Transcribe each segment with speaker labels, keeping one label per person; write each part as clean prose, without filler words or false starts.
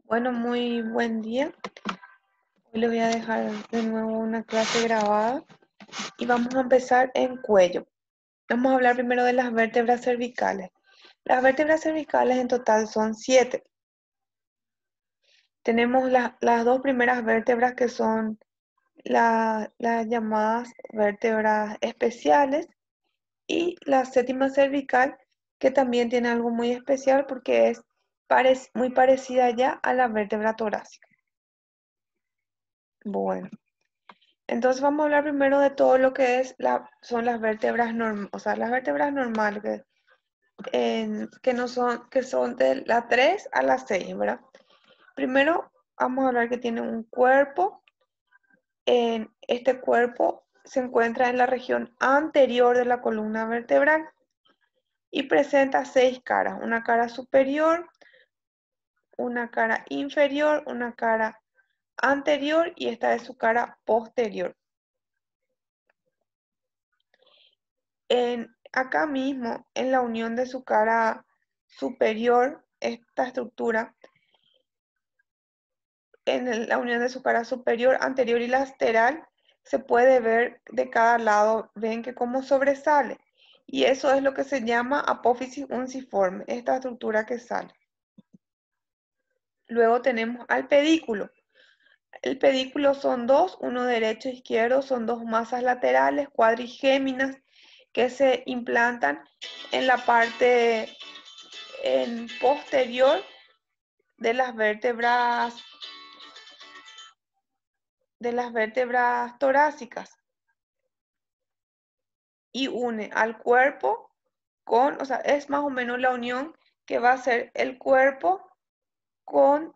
Speaker 1: Bueno, muy buen día. Hoy les voy a dejar de nuevo una clase grabada y vamos a empezar en cuello. Vamos a hablar primero de las vértebras cervicales. Las vértebras cervicales en total son 7. Tenemos las dos primeras vértebras que son las llamadas vértebras especiales y la séptima cervical que también tiene algo muy especial porque es muy parecida ya a la vértebra torácica. Bueno. Entonces vamos a hablar primero de todo lo que son las vértebras normales, o sea, las vértebras normales que son de la 3 a la 6, ¿verdad? Primero vamos a hablar que tiene un cuerpo. Este cuerpo se encuentra en la región anterior de la columna vertebral y presenta 6 caras, una cara superior, una cara inferior, una cara anterior y esta es su cara posterior. Acá mismo, en la unión de su cara superior, esta estructura, la unión de su cara superior, anterior y lateral, se puede ver de cada lado, ven que como sobresale. Y eso es lo que se llama apófisis unciforme, esta estructura que sale. Luego tenemos al pedículo. El pedículo son dos, uno derecho e izquierdo, son dos masas laterales, cuadrigéminas, que se implantan en la parte posterior de las vértebras torácicas y une al cuerpo o sea, es más o menos la unión que va a hacer el cuerpo con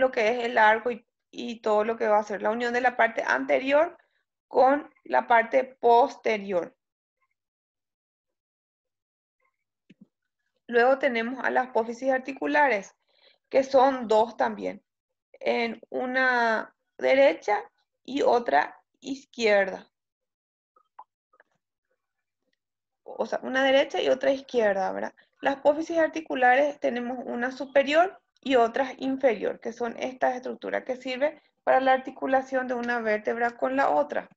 Speaker 1: lo que es el arco y todo lo que va a ser la unión de la parte anterior con la parte posterior. Luego tenemos a las apófisis articulares, que son dos también, en una derecha y otra izquierda. O sea, una derecha y otra izquierda, ¿verdad? Las apófisis articulares tenemos una superior y otra inferior, que son estas estructuras que sirven para la articulación de una vértebra con la otra.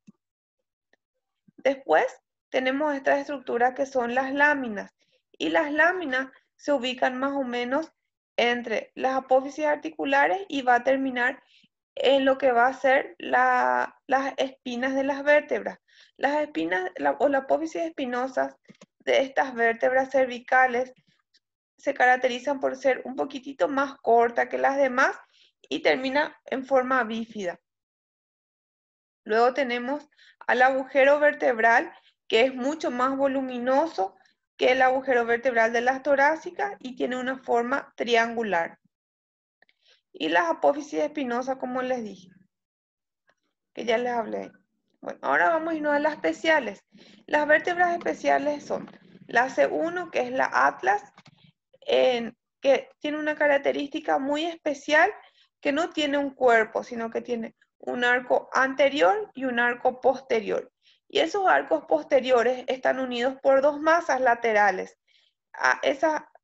Speaker 1: Después tenemos estas estructuras que son las láminas, y las láminas se ubican más o menos entre las apófisis articulares y va a terminar en lo que va a ser las espinas de las vértebras. Las espinas o las apófisis espinosas de estas vértebras cervicales se caracterizan por ser un poquitito más corta que las demás y termina en forma bífida. Luego tenemos al agujero vertebral, que es mucho más voluminoso que el agujero vertebral de las torácicas y tiene una forma triangular. Y las apófisis espinosas, como les dije, que ya les hablé. Bueno, ahora vamos a irnos a las especiales. Las vértebras especiales son la C1, que es la Atlas, que tiene una característica muy especial, que no tiene un cuerpo, sino que tiene un arco anterior y un arco posterior. Y esos arcos posteriores están unidos por dos masas laterales,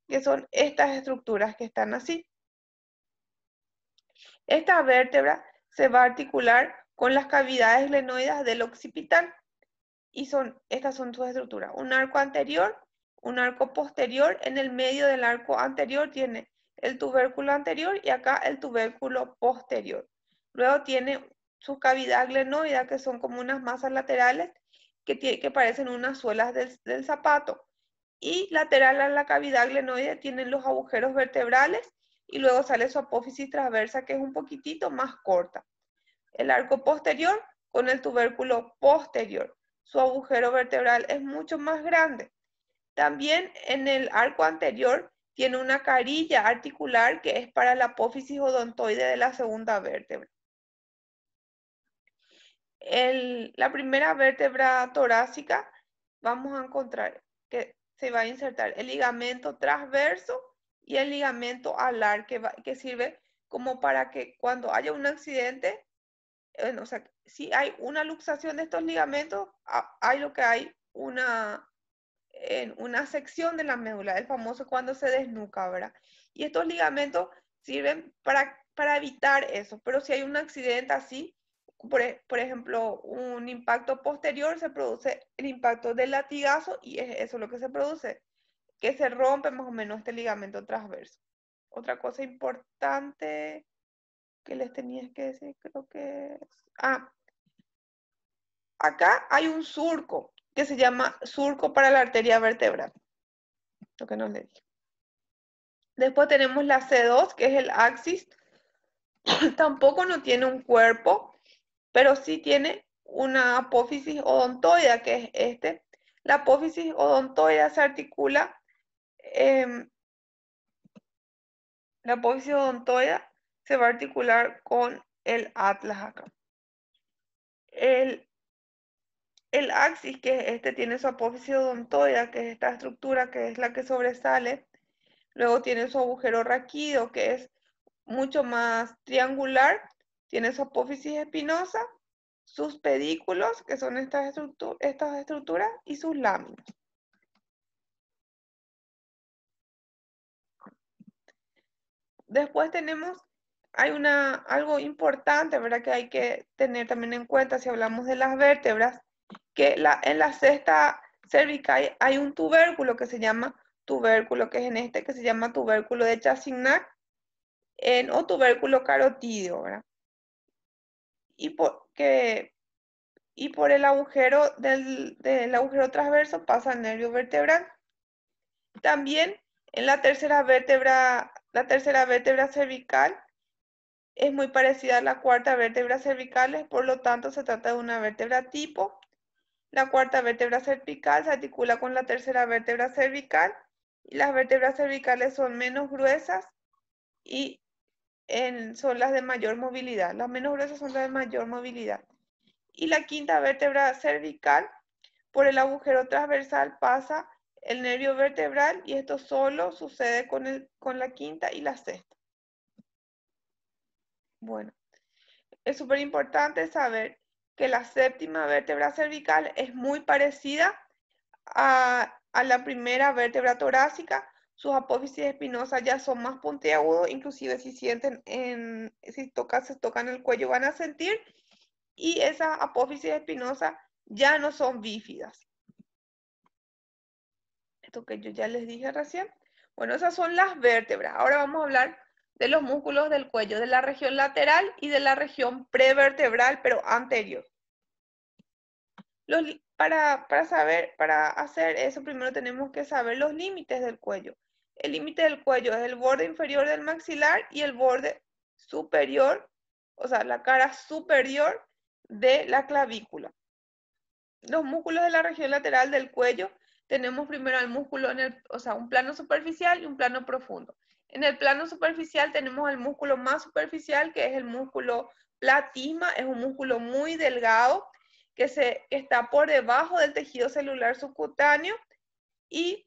Speaker 1: que son estas estructuras que están así. Esta vértebra se va a articular con las cavidades glenoides del occipital y estas son sus estructuras. Un arco anterior, un arco posterior. En el medio del arco anterior tiene el tubérculo anterior y acá el tubérculo posterior. Luego tiene sus cavidades glenoides, que son como unas masas laterales que parecen unas suelas del zapato. Y lateral a la cavidad glenoide tienen los agujeros vertebrales y luego sale su apófisis transversa, que es un poquitito más corta. El arco posterior con el tubérculo posterior. Su agujero vertebral es mucho más grande. También en el arco anterior tiene una carilla articular que es para la apófisis odontoide de la segunda vértebra. La primera vértebra torácica vamos a encontrar que se va a insertar el ligamento transverso y el ligamento alar, que sirve como para que cuando haya un accidente, o sea, si hay una luxación de estos ligamentos, hay una sección de la médula, el famoso cuando se desnuca, ¿verdad? Y estos ligamentos sirven para evitar eso. Pero si hay un accidente así, por ejemplo, un impacto posterior, se produce el impacto del latigazo y es eso lo que se produce, que se rompe más o menos este ligamento transverso. Otra cosa importante que les tenía que decir, creo que es... Acá hay un surco que se llama surco para la arteria vertebral, lo que nos le dije. Después tenemos la C2, que es el axis. Tampoco no tiene un cuerpo, pero sí tiene una apófisis odontoidea, que es este. La apófisis odontoidea se articula, la apófisis odontoidea se va a articular con el atlas acá. El axis, que es este, tiene su apófisis odontoidea, que es esta estructura que es la que sobresale. Luego tiene su agujero raquídeo, que es mucho más triangular. Tiene su apófisis espinosa, sus pedículos, que son estas estructuras, y sus láminas. Después tenemos, hay algo importante, ¿verdad? Que hay que tener también en cuenta si hablamos de las vértebras, que en la cesta cervical hay un tubérculo que se llama tubérculo, que es en este, que se llama tubérculo de Chassignac, o tubérculo carotídeo, ¿verdad? Y por el agujero del agujero transverso pasa el nervio vertebral. También en la tercera vértebra cervical es muy parecida a la cuarta vértebra cervical, por lo tanto se trata de una vértebra tipo. La cuarta vértebra cervical se articula con la tercera vértebra cervical y las vértebras cervicales son menos gruesas y son las de mayor movilidad. Las menos gruesas son las de mayor movilidad. Y la quinta vértebra cervical, por el agujero transversal pasa el nervio vertebral y esto solo sucede con la quinta y la sexta. Bueno, es súper importante saber que la séptima vértebra cervical es muy parecida a la primera vértebra torácica. Sus apófisis espinosas ya son más puntiagudos, inclusive si sienten si se tocan el cuello van a sentir, y esas apófisis espinosas ya no son bífidas. Esto que yo ya les dije recién. Bueno, esas son las vértebras. Ahora vamos a hablar de los músculos del cuello, de la región lateral y de la región prevertebral, pero anterior. Para hacer eso, primero tenemos que saber los límites del cuello. El límite del cuello es el borde inferior del maxilar y el borde superior, o sea, la cara superior de la clavícula. Los músculos de la región lateral del cuello, tenemos primero el músculo un plano superficial y un plano profundo. En el plano superficial tenemos el músculo más superficial, que es el músculo platisma, es un músculo muy delgado que está por debajo del tejido celular subcutáneo y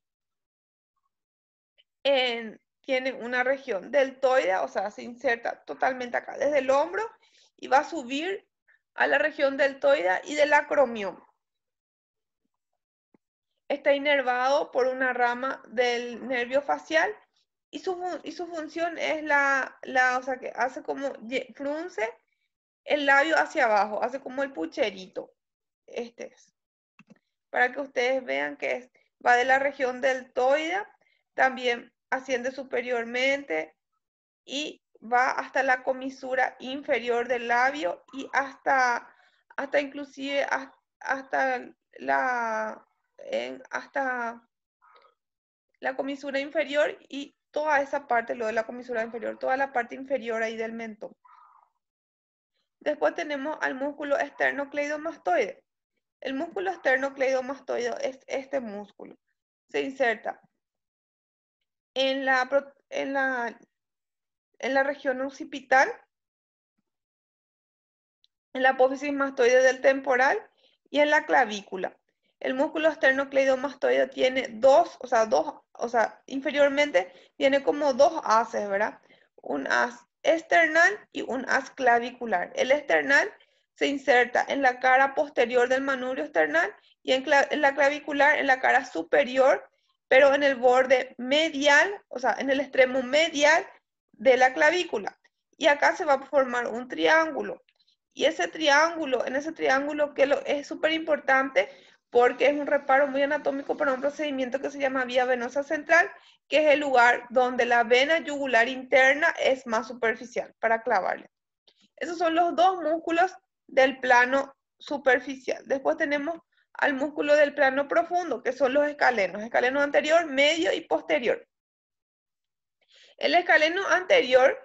Speaker 1: tiene una región deltoidea, o sea, se inserta totalmente acá desde el hombro y va a subir a la región deltoidea y del acromioma. Está inervado por una rama del nervio facial y su función es o sea, que hace como frunce el labio hacia abajo, hace como el pucherito. Este es. Para que ustedes vean que va de la región deltoidea, también asciende superiormente y va hasta la comisura inferior del labio y hasta inclusive hasta hasta la comisura inferior y toda esa parte, lo de la comisura inferior, toda la parte inferior ahí del mentón. Después tenemos al músculo esternocleidomastoide. El músculo esternocleidomastoide es este músculo. Se inserta en la región occipital, en la apófisis mastoide del temporal y en la clavícula. El músculo esternocleidomastoide tiene inferiormente tiene como dos haces, ¿verdad? Un haz external y un haz clavicular. El external se inserta en la cara posterior del manubrio external y en la clavicular en la cara superior, pero en el borde medial, o sea, en el extremo medial de la clavícula. Y acá se va a formar un triángulo. Y ese triángulo, en ese triángulo es súper importante porque es un reparo muy anatómico para un procedimiento que se llama vía venosa central, que es el lugar donde la vena yugular interna es más superficial para clavarle. Esos son los dos músculos del plano superficial. Después tenemos al músculo del plano profundo, que son los escalenos anterior, medio y posterior. El escaleno anterior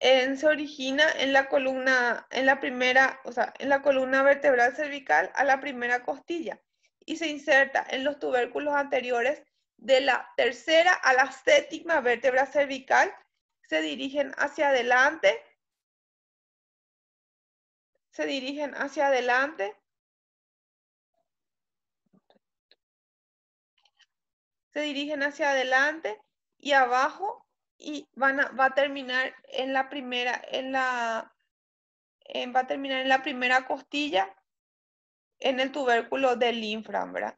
Speaker 1: se origina en la columna, en la columna vertebral cervical a la primera costilla y se inserta en los tubérculos anteriores de la tercera a la séptima vértebra cervical. Se dirigen hacia adelante. Y abajo y va a terminar en la primera, va a terminar en la primera costilla en el tubérculo del ínfram, ¿verdad?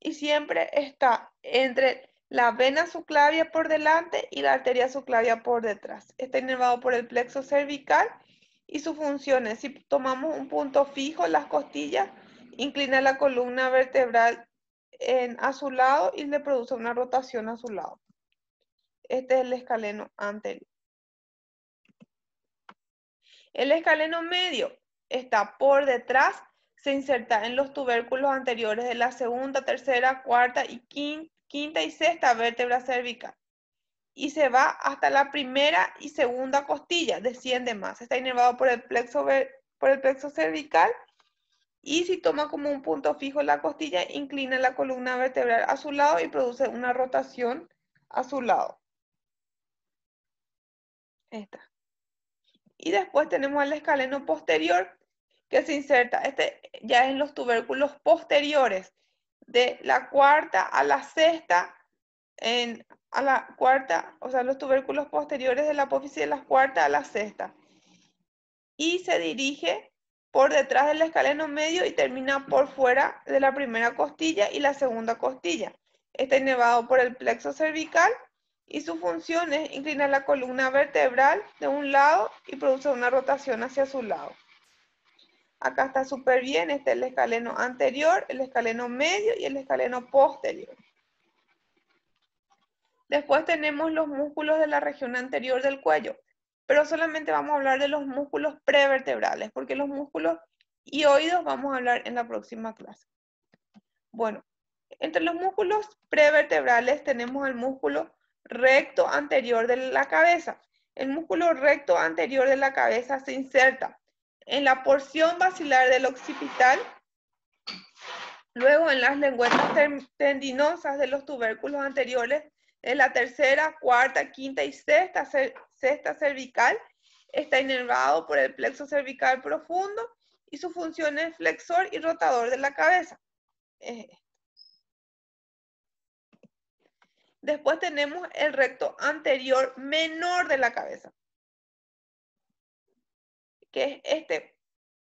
Speaker 1: Y siempre está entre la vena subclavia por delante y la arteria subclavia por detrás. Está inervado por el plexo cervical y sus funciones, si tomamos un punto fijo, las costillas, inclina la columna vertebral a su lado y le produce una rotación a su lado. Este es el escaleno anterior. El escaleno medio está por detrás, se inserta en los tubérculos anteriores de la segunda, tercera, cuarta y quinta y sexta vértebra cervical. Y se va hasta la primera y segunda costilla, desciende más. Está inervado por el plexo cervical. Y si toma como un punto fijo la costilla, inclina la columna vertebral a su lado y produce una rotación a su lado. Esta. Y después tenemos el escaleno posterior que se inserta, ya en los tubérculos posteriores, de la cuarta a la sexta, a la cuarta, o sea, los tubérculos posteriores de la apófisis de la cuarta a la sexta. Y se dirige por detrás del escaleno medio y termina por fuera de la primera costilla y la segunda costilla. Está inervado por el plexo cervical y su función es inclinar la columna vertebral de un lado y produce una rotación hacia su lado. Acá está súper bien, este es el escaleno anterior, el escaleno medio y el escaleno posterior. Después tenemos los músculos de la región anterior del cuello, pero solamente vamos a hablar de los músculos prevertebrales, porque los músculos hioidos vamos a hablar en la próxima clase. Bueno, entre los músculos prevertebrales tenemos el músculo recto anterior de la cabeza. El músculo recto anterior de la cabeza se inserta en la porción basilar del occipital, luego en las lengüetas tendinosas de los tubérculos anteriores de la tercera, cuarta, quinta y sexta cervical. Está inervado por el plexo cervical profundo y su función es flexor y rotador de la cabeza. Después tenemos el recto anterior menor de la cabeza, que es este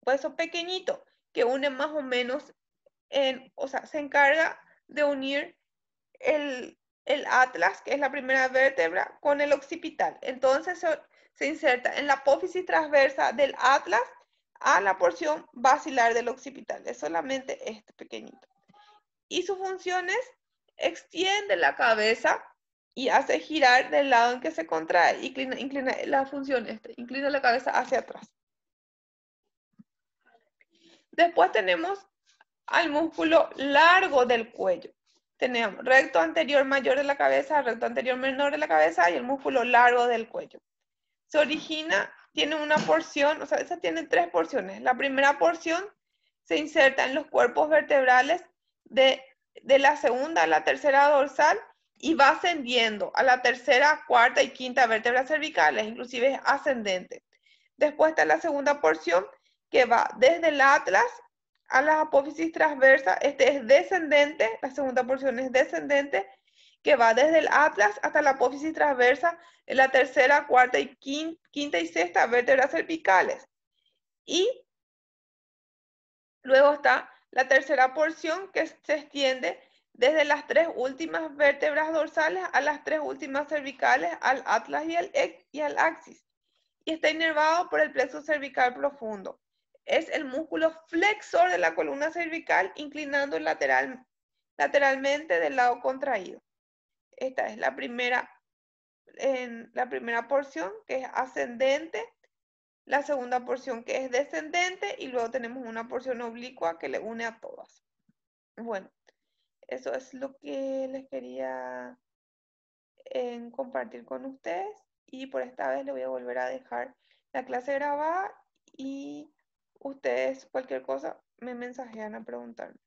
Speaker 1: hueso pequeñito que une más o menos, o sea, se encarga de unir el atlas, que es la primera vértebra, con el occipital. Entonces se inserta en la apófisis transversa del atlas a la porción basilar del occipital. Es solamente este pequeñito. Y su función es extiende la cabeza y hace girar del lado en que se contrae. Inclina la función inclina la cabeza hacia atrás. Después tenemos al músculo largo del cuello. Tenemos recto anterior mayor de la cabeza, recto anterior menor de la cabeza y el músculo largo del cuello. Se origina, tiene una porción, o sea, esa tiene tres porciones. La primera porción se inserta en los cuerpos vertebrales de la segunda a la tercera dorsal y va ascendiendo a la tercera, cuarta y quinta vértebras cervicales, inclusive es ascendente. Después está la segunda porción que va desde el atlas a la apófisis transversa. Este es descendente, la segunda porción es descendente, que va desde el atlas hasta la apófisis transversa en la tercera, cuarta y quinta y sexta vértebras cervicales. Y luego está la tercera porción que se extiende desde las 3 últimas vértebras dorsales a las 3 últimas cervicales, al atlas y al axis. Y está inervado por el plexo cervical profundo. Es el músculo flexor de la columna cervical, inclinando lateralmente del lado contraído. Esta es la primera porción, que es ascendente, la segunda porción, que es descendente, y luego tenemos una porción oblicua que le une a todas. Bueno, eso es lo que les quería compartir con ustedes, y por esta vez le voy a volver a dejar la clase grabada y ustedes cualquier cosa me mensajean a preguntarme.